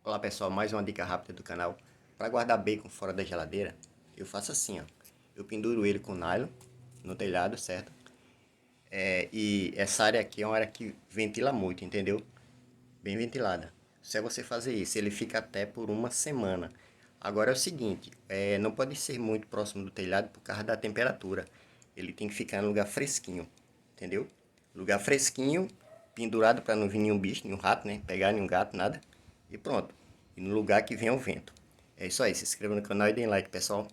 Olá pessoal, mais uma dica rápida do canal. Para guardar bacon fora da geladeira, eu faço assim, ó. Eu penduro ele com nylon no telhado, certo? E essa área aqui é uma área que ventila muito, entendeu? Bem ventilada. Se você fazer isso, ele fica até por uma semana. Agora é o seguinte, não pode ser muito próximo do telhado por causa da temperatura. Ele tem que ficar em lugar fresquinho, entendeu? Lugar fresquinho, pendurado para não vir nenhum bicho, nenhum rato, né? Pegar nenhum gato, nada. E pronto. E no lugar que venha o vento. É isso aí, se inscreva no canal e deem like, pessoal.